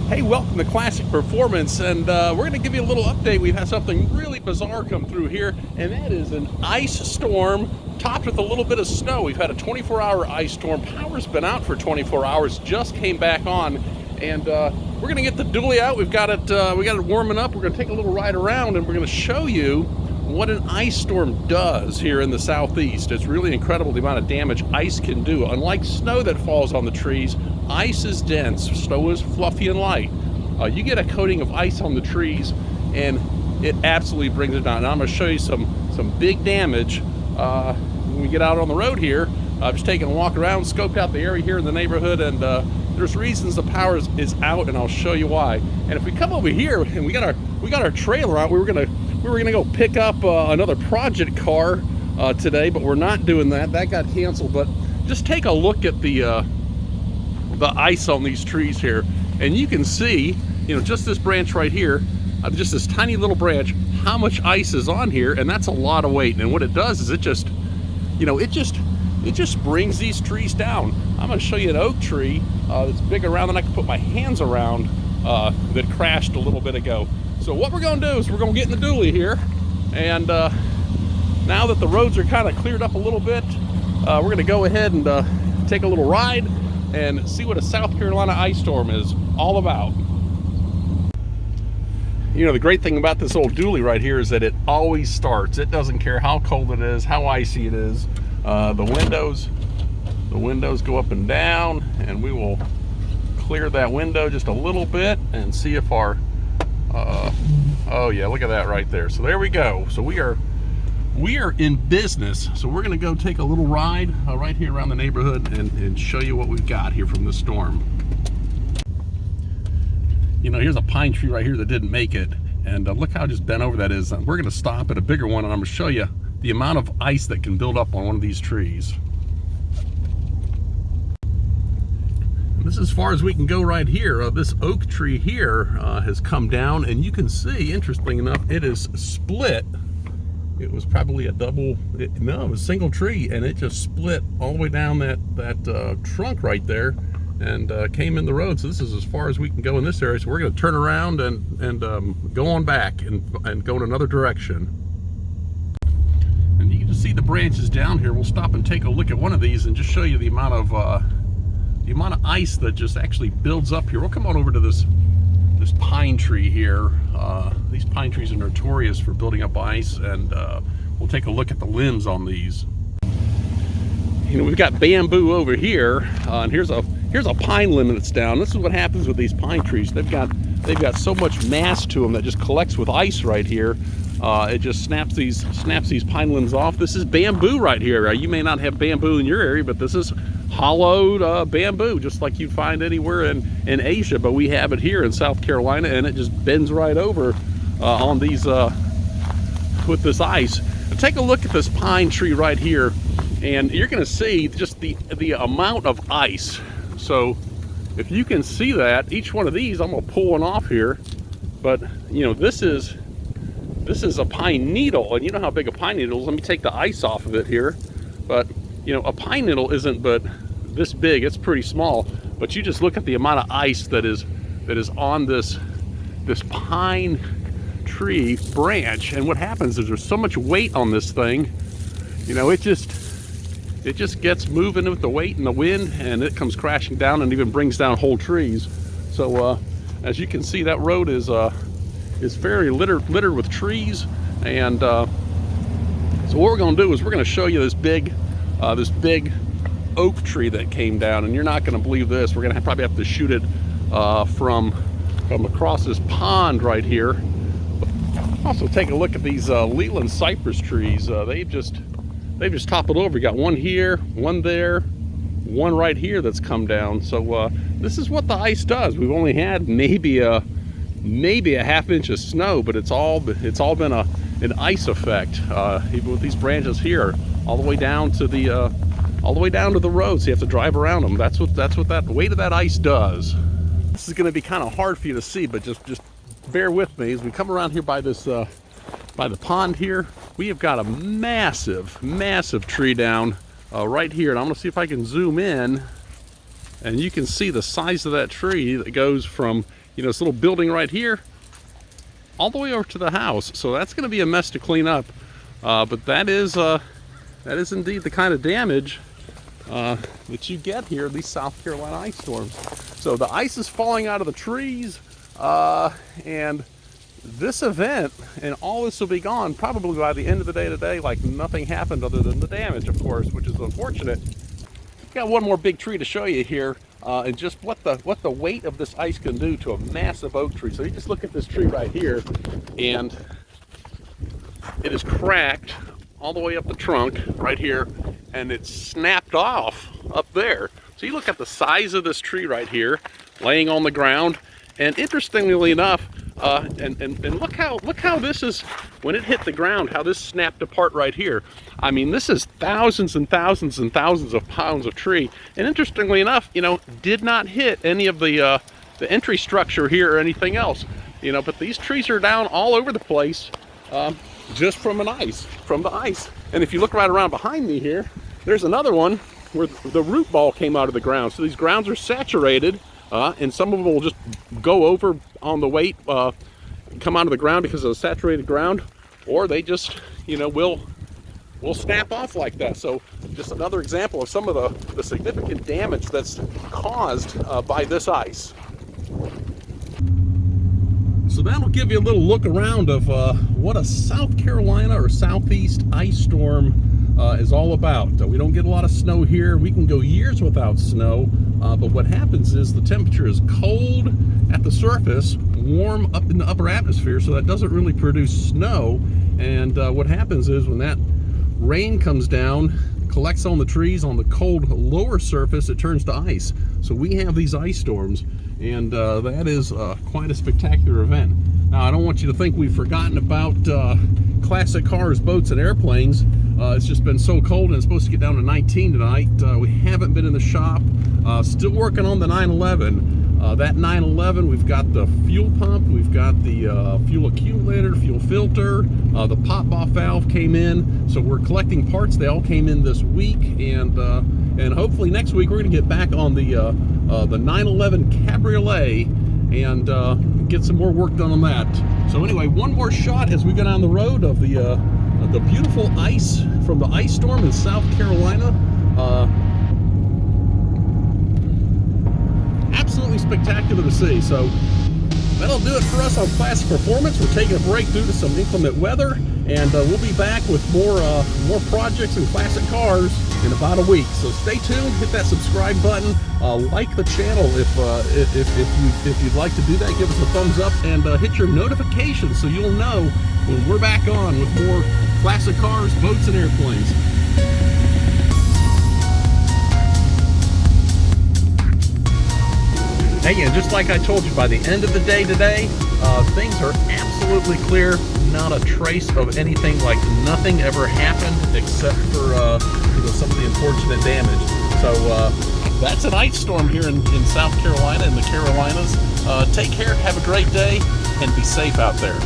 Hey, welcome to Classic Performance, and we're going to give you a little update. We've had something really bizarre come through here, and that is an ice storm topped with a little bit of snow. We've had a 24-hour ice storm. Power's been out for 24 hours, just came back on, and we're going to get the dually out. We got it warming up. We're going to take a little ride around, and we're going to show you what an ice storm does here in the southeast. It's really incredible the amount of damage ice can do. Unlike snow that falls on the trees, ice is dense, snow is fluffy and light. You get a coating of ice on the trees and it absolutely brings it down. And I'm going to show you some big damage when we get out on the road here. I've just taken a walk around, scoped out the area here in the neighborhood, and there's reasons the power is out, and I'll show you why. And if we come over here and we got our trailer out, we were gonna go pick up another project car today, but we're not doing that. That got canceled. But just take a look at the ice on these trees here, and you can see, just this branch right here, just this tiny little branch, how much ice is on here, and that's a lot of weight. And what it does is it just brings these trees down. I'm going to show you an oak tree that's big around than I can put my hands around that crashed a little bit ago. So what we're going to do is we're going to get in the dually here, and now that the roads are kind of cleared up a little bit, we're going to go ahead and take a little ride and see what a South Carolina ice storm is all about. The great thing about this old dually right here is that it always starts. It doesn't care how cold it is, how icy it is. The windows go up and down, and we will clear that window just a little bit and see if our oh yeah, look at that right there. So there we go. So we are in business. So we're going to go take a little ride right here around the neighborhood and show you what we've got here from the storm. Here's a pine tree right here that didn't make it, and look how just bent over that is. We're going to stop at a bigger one, and I'm going to show you the amount of ice that can build up on one of these trees. This is as far as we can go right here. This oak tree here has come down, and you can see, interestingly enough, it is split. It was probably it was a single tree, and it just split all the way down that trunk right there and came in the road. So this is as far as we can go in this area. So we're going to turn around and go on back and go in another direction. And you can just see the branches down here. We'll stop and take a look at one of these and just show you the amount of ice that just actually builds up here. We'll come on over to this pine tree here. These pine trees are notorious for building up ice, and we'll take a look at the limbs on these. We've got bamboo over here, and here's a pine limb that's down. This is what happens with these pine trees. They've got so much mass to them that just collects with ice right here. It just snaps these pine limbs off. This is bamboo right here. You may not have bamboo in your area, but this is hollowed bamboo, just like you'd find anywhere in Asia, but we have it here in South Carolina, and it just bends right over on these with this ice. Now take a look at this pine tree right here, and you're going to see just the amount of ice. So if you can see that, each one of these, I'm going to pull one off here, but this is a pine needle, and you know how big a pine needle is. Let me take the ice off of it here, but a pine needle isn't but this big. It's pretty small, but you just look at the amount of ice that is on this pine tree branch, and what happens is there's so much weight on this thing, it just gets moving with the weight and the wind, and it comes crashing down and even brings down whole trees. So as you can see, that road is very littered with trees, and so what we're going to do is we're going to show you this big oak tree that came down, and you're not going to believe this. We're going to probably have to shoot it from across this pond right here. Also take a look at these Leland cypress trees. They've just toppled over. You got one here, one there, one right here that's come down. So this is what the ice does. We've only had maybe a half inch of snow, but it's all been an ice effect. Even with these branches here, all the way down to the roads. You have to drive around them. That's what that weight of that ice does. This is going to be kind of hard for you to see, but just bear with me as we come around here by this by the pond here. We have got a massive tree down right here, and I'm going to see if I can zoom in, and you can see the size of that tree that goes from you know, this little building right here, all the way over to the house. So that's going to be a mess to clean up. But that is indeed the kind of damage that you get here in these South Carolina ice storms. So the ice is falling out of the trees, and this event and all this will be gone probably by the end of the day today, like nothing happened other than the damage, of course, which is unfortunate. Got one more big tree to show you here, and just what the weight of this ice can do to a massive oak tree. So you just look at this tree right here, and it is cracked all the way up the trunk right here, and it's snapped off up there. So you look at the size of this tree right here, laying on the ground, and interestingly enough, and look how this is, when it hit the ground, how this snapped apart right here. I mean, this is thousands and thousands and thousands of pounds of tree, and interestingly enough, you know, did not hit any of the entry structure here or anything else, you know. But these trees are down all over the place, just from the ice. And if you look right around behind me here, there's another one where the root ball came out of the ground. So these grounds are saturated. And some of them will just go over on the weight, come out of the ground because of the saturated ground, or they just, you know, will snap off like that. So just another example of some of the significant damage that's caused by this ice. So that'll give you a little look around of what a South Carolina or Southeast ice storm is all about. We don't get a lot of snow here. We can go years without snow, but what happens is the temperature is cold at the surface, warm up in the upper atmosphere, so that doesn't really produce snow. And what happens is when that rain comes down, collects on the trees on the cold lower surface, it turns to ice. So we have these ice storms, and that is quite a spectacular event. Now, I don't want you to think we've forgotten about classic cars, boats, and airplanes. It's just been so cold, and it's supposed to get down to 19 tonight. We haven't been in the shop. Still working on the 911. That 911, we've got the fuel pump, we've got the fuel accumulator, fuel filter, the pop-off valve came in. So we're collecting parts. They all came in this week, and hopefully next week we're going to get back on the 911 Cabriolet and get some more work done on that. So anyway, one more shot as we go down the road of the beautiful ice from the ice storm in South Carolina. Absolutely spectacular to see. So that'll do it for us on Classic Performance. We're taking a break due to some inclement weather, and we'll be back with more projects and classic cars in about a week. So stay tuned, hit that subscribe button, like the channel if you'd like to do that. Give us a thumbs up, and hit your notifications so you'll know when we're back on with more classic cars, boats, and airplanes. Hey, and just like I told you, by the end of the day today, things are absolutely clear. Not a trace of anything, like nothing ever happened except for some of the unfortunate damage. So that's an ice storm here in South Carolina and the Carolinas. Take care, have a great day, and be safe out there.